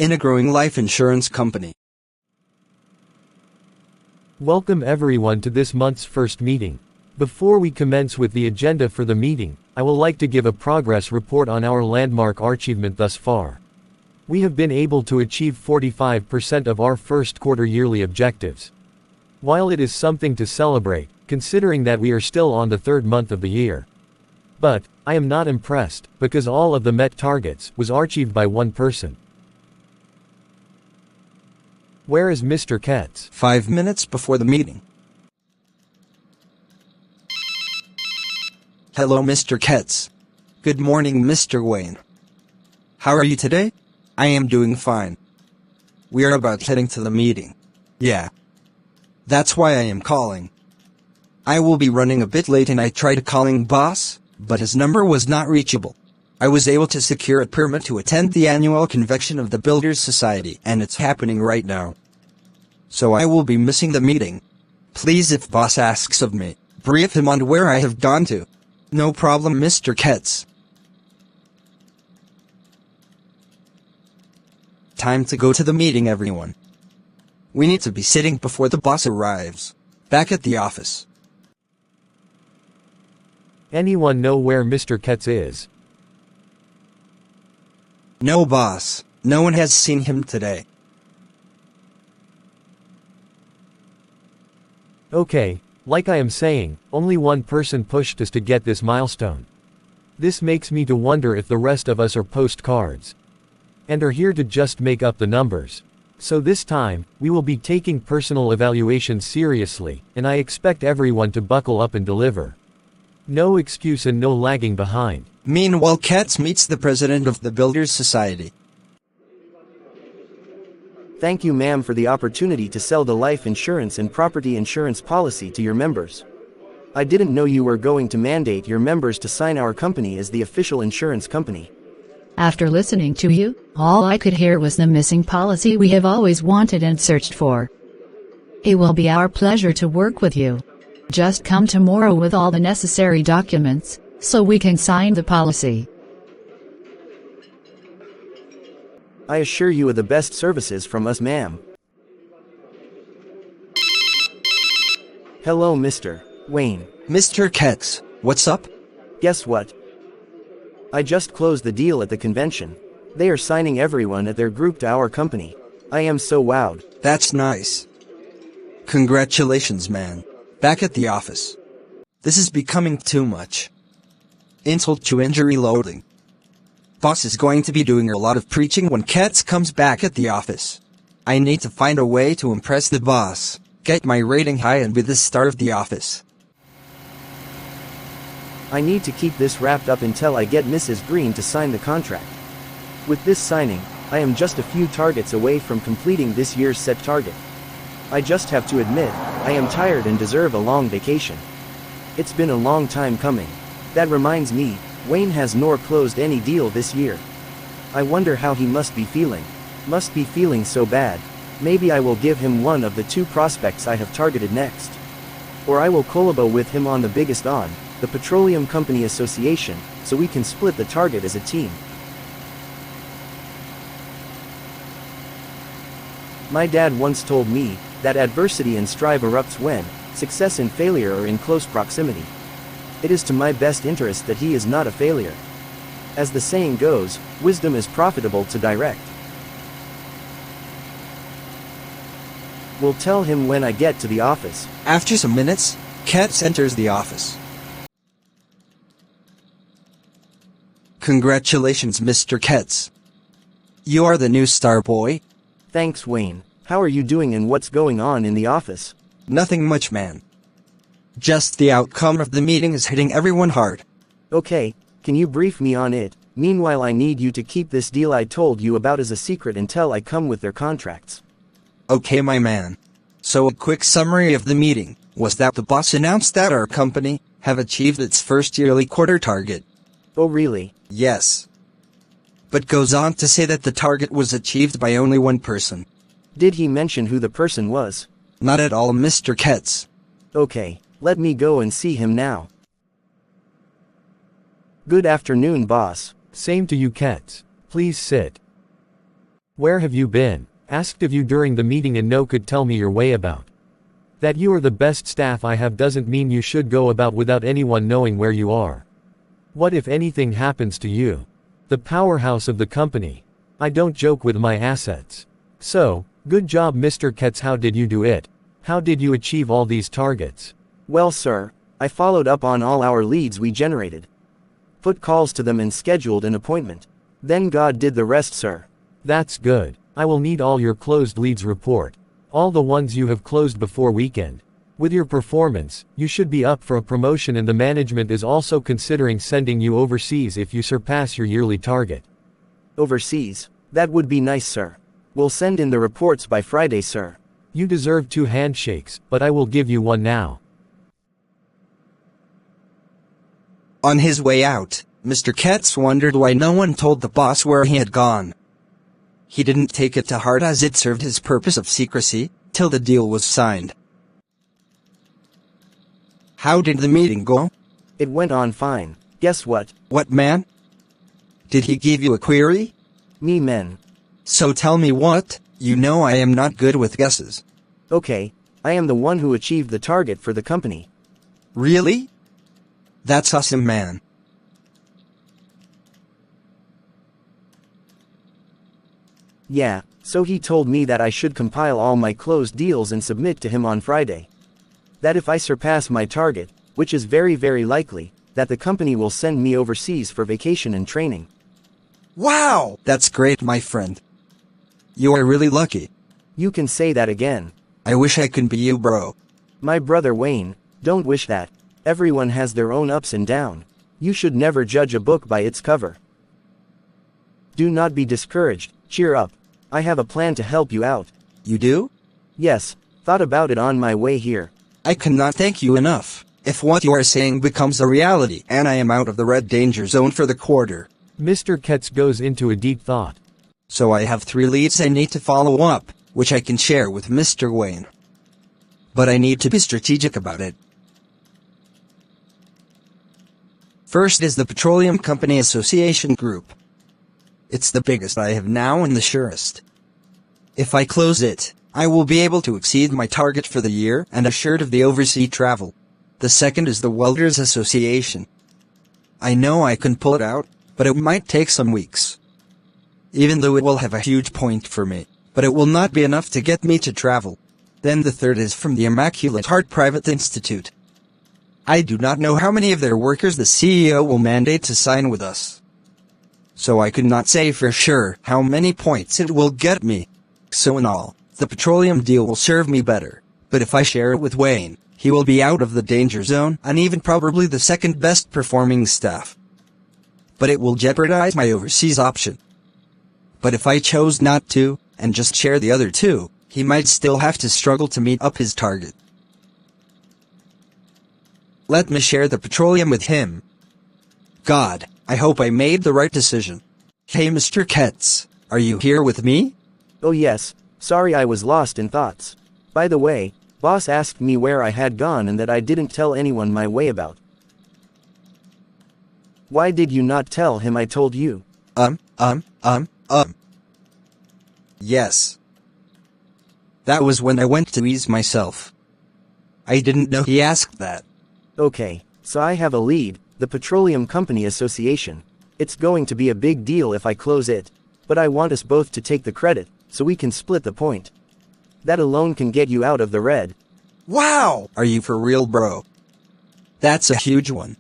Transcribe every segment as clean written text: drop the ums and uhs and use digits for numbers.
in a growing life insurance company. Welcome everyone to this month's first meeting. Before we commence with the agenda for the meeting, I would like to give a progress report on our landmark achievement thus far. We have been able to achieve 45% of our first quarter yearly objectives. While it is something to celebrate, considering that we are still on the third month of the year. But, I am not impressed, because all of the met targets was achieved by one person. Where is Mr. Ketz? 5 minutes before the meeting. Hello, Mr. Ketz. Good morning, Mr. Wayne. How are you today? I am doing fine. We are about heading to the meeting. Yeah. That's why I am calling. I will be running a bit late and I tried calling boss, but his number was not reachable. I was able to secure a permit to attend the annual convention of the Builders Society, and it's happening right now. So I will be missing the meeting. Please, if boss asks of me, brief him on where I have gone to. No problem, Mr. Ketz. Time to go to the meeting, everyone. We need to be sitting before the boss arrives. Back at the office. Anyone know where Mr. Ketz is? No, boss. No one has seen him today. Okay, like I am saying, only one person pushed us to get this milestone. This makes me to wonder if the rest of us are postcards. And are here to just make up the numbers. So this time, we will be taking personal evaluations seriously, and I expect everyone to buckle up and deliver. No excuse and no lagging behind. Meanwhile, Katz meets the president of the Builders Society. Thank you, ma'am, for the opportunity to sell the life insurance and property insurance policy to your members. I didn't know you were going to mandate your members to sign our company as the official insurance company. After listening to you, all I could hear was the missing policy we have always wanted and searched for. It will be our pleasure to work with you. Just come tomorrow with all the necessary documents, so we can sign the policy. I assure you of the best services from us, ma'am. Hello, Mr. Wayne. Mr. Ketz, what's up? Guess what? I just closed the deal at the convention. They are signing everyone at their group to our company. I am so wowed. That's nice. Congratulations, man. Back at the office. This is becoming too much. Insult to injury loading. Boss is going to be doing a lot of preaching when Katz comes back at the office. I need to find a way to impress the boss, get my rating high, and be the star of the office. I need to keep this wrapped up until I get Mrs. Green to sign the contract. With this signing, I am just a few targets away from completing this year's set target. I just have to admit, I am tired and deserve a long vacation. It's been a long time coming. That reminds me, Wayne has nor closed any deal this year. I wonder how he must be feeling. Must be feeling so bad. Maybe I will give him one of the two prospects I have targeted next. Or I will collabo with him on the biggest on, the Petroleum Company Association, so we can split the target as a team. My dad once told me that adversity and strife erupts when success and failure are in close proximity. It is to my best interest that he is not a failure. As the saying goes, wisdom is profitable to direct. We'll tell him when I get to the office. After some minutes, Katz enters the office. Congratulations, Mr. Ketz. You are the new star boy. Thanks, Wayne. How are you doing and what's going on in the office? Nothing much, man. Just the outcome of the meeting is hitting everyone hard. Okay, can you brief me on it? Meanwhile, I need you to keep this deal I told you about as a secret until I come with their contracts. Okay, my man. So a quick summary of the meeting was that the boss announced that our company have achieved its first yearly quarter target. Oh really? Yes. But goes on to say that the target was achieved by only one person. Did he mention who the person was? Not at all, Mr. Ketz. Okay, let me go and see him now. Good afternoon, boss. Same to you, Katz. Please sit. Where have you been? Asked of you during the meeting and no could tell me your way about. That you are the best staff I have doesn't mean you should go about without anyone knowing where you are. What if anything happens to you? The powerhouse of the company. I don't joke with my assets. So, good job Mr. Ketz. How did you do it? How did you achieve all these targets? Well, sir, I followed up on all our leads we generated. Put calls to them and scheduled an appointment. Then God did the rest, sir. That's good. I will need all your closed leads report. All the ones you have closed before weekend. With your performance, you should be up for a promotion and the management is also considering sending you overseas if you surpass your yearly target. Overseas? That would be nice, sir. We'll send in the reports by Friday, sir. You deserve 2 handshakes, but I will give you one now. On his way out, Mr. Ketz wondered why no one told the boss where he had gone. He didn't take it to heart as it served his purpose of secrecy, till the deal was signed. How did the meeting go? It went on fine. Guess what? What, man? Did he give you a query? Me, men. So tell me what. You know I am not good with guesses. Okay, I am the one who achieved the target for the company. Really? That's awesome, man. Yeah, so he told me that I should compile all my closed deals and submit to him on Friday. That if I surpass my target, which is very very likely, that the company will send me overseas for vacation and training. Wow! That's great, my friend. You are really lucky. You can say that again. I wish I could be you, bro. My brother Wayne, don't wish that. Everyone has their own ups and downs. You should never judge a book by its cover. Do not be discouraged, cheer up. I have a plan to help you out. You do? Yes, thought about it on my way here. I cannot thank you enough. If what you are saying becomes a reality and I am out of the red danger zone for the quarter. Mr. Ketz goes into a deep thought. So I have 3 leads I need to follow up, which I can share with Mr. Wayne. But I need to be strategic about it. First is the Petroleum Company Association Group. It's the biggest I have now and the surest. If I close it, I will be able to exceed my target for the year and assured of the overseas travel. The second is the Welders Association. I know I can pull it out, but it might take some weeks. Even though it will have a huge point for me, but it will not be enough to get me to travel. Then the third is from the Immaculate Heart Private Institute. I do not know how many of their workers the CEO will mandate to sign with us. So I could not say for sure how many points it will get me. So in all, the petroleum deal will serve me better, but if I share it with Wayne, he will be out of the danger zone and even probably the second best performing staff. But it will jeopardize my overseas option. But if I chose not to, and just share the other 2, he might still have to struggle to meet up his target. Let me share the petroleum with him. God, I hope I made the right decision. Hey Mr. Ketz, are you here with me? Oh yes, sorry I was lost in thoughts. By the way, boss asked me where I had gone and that I didn't tell anyone my way about. Why did you not tell him I told you? Yes. That was when I went to ease myself. I didn't know he asked that. Okay, so I have a lead, the Petroleum Company Association. It's going to be a big deal if I close it, but I want us both to take the credit, so we can split the point. That alone can get you out of the red. Wow! Are you for real, bro? That's a huge one.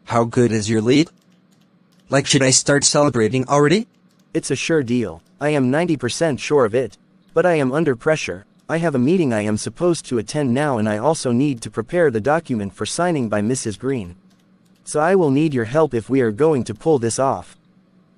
How good is your lead? Like, should I start celebrating already? It's a sure deal. I am 90% sure of it. But I am under pressure. I have a meeting I am supposed to attend now and I also need to prepare the document for signing by Mrs. Green. So I will need your help if we are going to pull this off.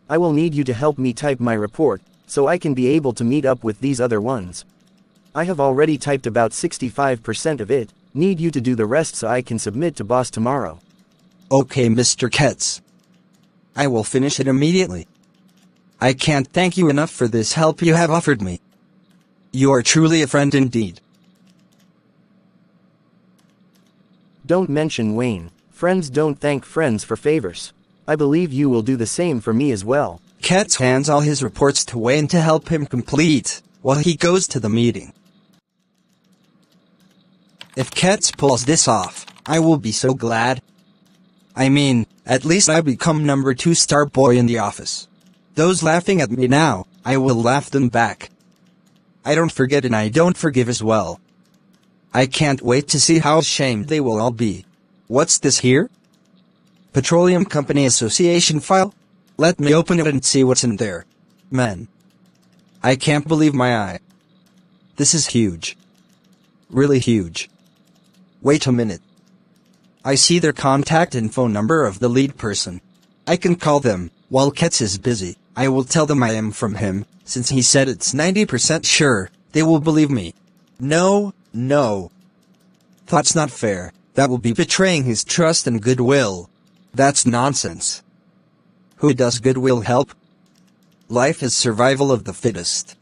I will need you to help me type my report, so I can be able to meet up with these other ones. I have already typed about 65% of it, need you to do the rest so I can submit to boss tomorrow. Okay, Mr. Ketz. I will finish it immediately. I can't thank you enough for this help you have offered me. You are truly a friend indeed. Don't mention Wayne. Friends don't thank friends for favors. I believe you will do the same for me as well. Ketz hands all his reports to Wayne to help him complete, while he goes to the meeting. If Ketz pulls this off, I will be so glad. I mean, at least I become number 2 star boy in the office. Those laughing at me now, I will laugh them back. I don't forget and I don't forgive as well. I can't wait to see how ashamed they will all be. What's this here? Petroleum Company Association file? Let me open it and see what's in there. Man. I can't believe my eye. This is huge. Really huge. Wait a minute. I see their contact and phone number of the lead person. I can call them, while Ketz is busy. I will tell them I am from him, since he said it's 90% sure, they will believe me. No. That's not fair. That will be betraying his trust and goodwill. That's nonsense. Who does goodwill help? Life is survival of the fittest.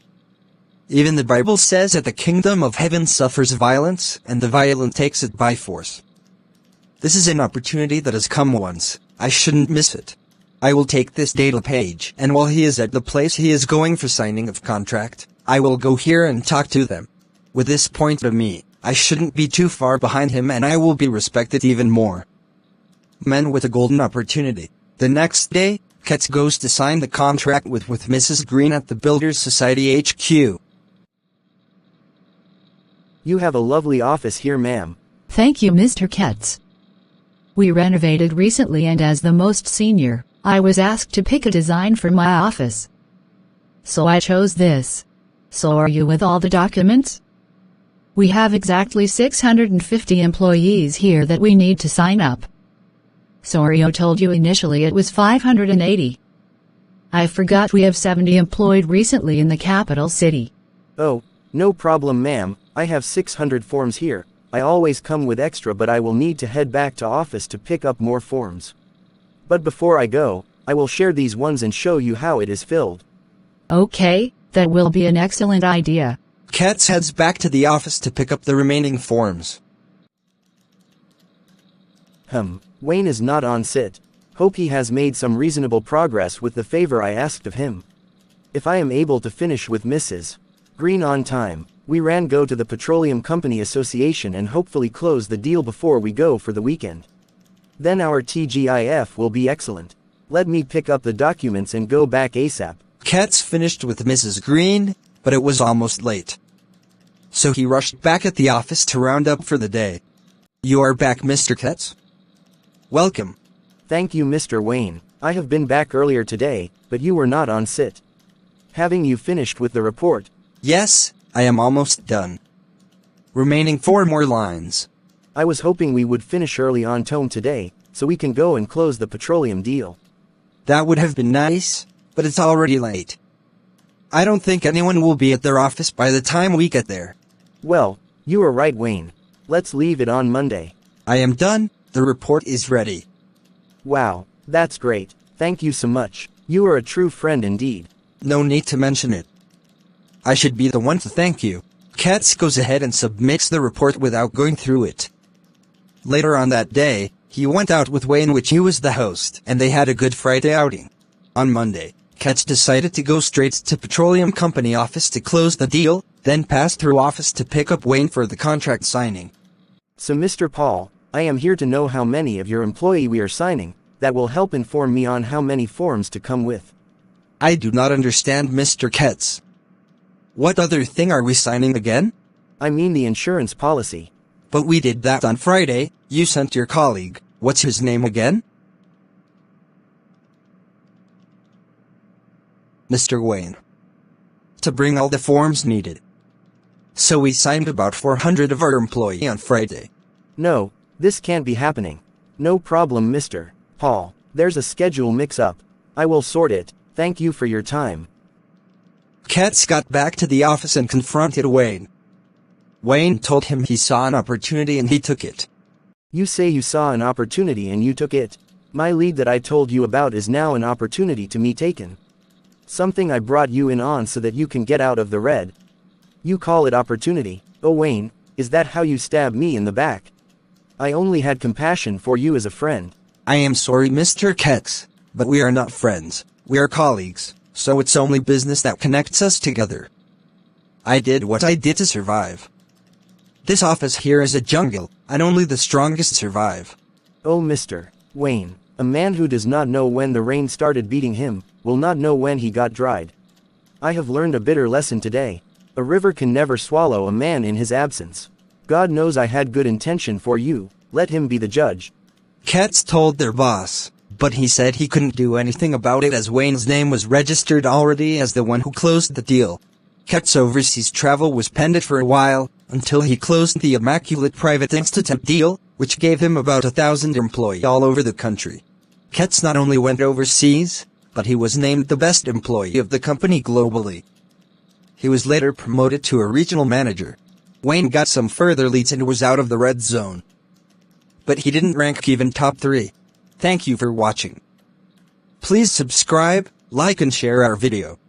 Even the Bible says that the kingdom of heaven suffers violence, and the violent takes it by force. This is an opportunity that has come once. I shouldn't miss it. I will take this data page, and while he is at the place he is going for signing of contract, I will go here and talk to them. With this point of me, I shouldn't be too far behind him and I will be respected even more. Men with a golden opportunity. The next day, Ketz goes to sign the contract with Mrs. Green at the Builders Society HQ. You have a lovely office here, ma'am. Thank you, Mr. Ketz. We renovated recently and as the most senior, I was asked to pick a design for my office. So I chose this. So are you with all the documents? We have exactly 650 employees here that we need to sign up. Sorio told you initially it was 580. I forgot we have 70 employed recently in the capital city. Oh, no problem, ma'am. I have 600 forms here. I always come with extra, but I will need to head back to office to pick up more forms. But before I go, I will share these ones and show you how it is filled. Okay, that will be an excellent idea. Ketz heads back to the office to pick up the remaining forms. Wayne is not on sit. Hope he has made some reasonable progress with the favor I asked of him. If I am able to finish with Mrs. Green on time, we go to the Petroleum Company Association and hopefully close the deal before we go for the weekend. Then our TGIF will be excellent. Let me pick up the documents and go back ASAP. Ketz finished with Mrs. Green, but it was almost late. So he rushed back at the office to round up for the day. You are back, Mr. Ketz? Welcome. Thank you, Mr. Wayne. I have been back earlier today, but you were not on sit. Having you finished with the report? Yes, I am almost done. Remaining 4 more lines. I was hoping we would finish early on tone today, so we can go and close the petroleum deal. That would have been nice, but it's already late. I don't think anyone will be at their office by the time we get there. Well, you are right, Wayne. Let's leave it on Monday. I am done. The report is ready. Wow, that's great. Thank you so much. You are a true friend indeed. No need to mention it. I should be the one to thank you. Katz goes ahead and submits the report without going through it. Later on that day, he went out with Wayne, which he was the host, and they had a good Friday outing. On Monday, Katz decided to go straight to Petroleum Company office to close the deal, then pass through office to pick up Wayne for the contract signing. So Mr. Paul, I am here to know how many of your employee we are signing. That will help inform me on how many forms to come with. I do not understand, Mr. Ketz. What other thing are we signing again? I mean the insurance policy. But we did that on Friday. You sent your colleague. What's his name again? Mr. Wayne. To bring all the forms needed. So we signed about 400 of our employee on Friday. No, this can't be happening. No problem, Mr. Paul. There's a schedule mix-up. I will sort it. Thank you for your time. Katz got back to the office and confronted Wayne. Wayne told him he saw an opportunity and he took it. You say you saw an opportunity and you took it. My lead that I told you about is now an opportunity to me taken. Something I brought you in on so that you can get out of the red. You call it opportunity. Oh Wayne, is that how you stab me in the back? I only had compassion for you as a friend. I am sorry, Mr. Ketz, but we are not friends. We are colleagues, so it's only business that connects us together. I did what I did to survive. This office here is a jungle, and only the strongest survive. Oh, Mr. Wayne, a man who does not know when the rain started beating him, will not know when he got dried. I have learned a bitter lesson today. A river can never swallow a man in his absence. God knows I had good intention for you, let him be the judge. Ketz told their boss, but he said he couldn't do anything about it as Wayne's name was registered already as the one who closed the deal. Ketz's overseas travel was pending for a while, until he closed the Immaculate Private Institute deal, which gave him about 1,000 employees all over the country. Ketz not only went overseas, but he was named the best employee of the company globally. He was later promoted to a regional manager. Wayne got some further leads and was out of the red zone. But he didn't rank even top 3. Thank you for watching. Please subscribe, like and share our video.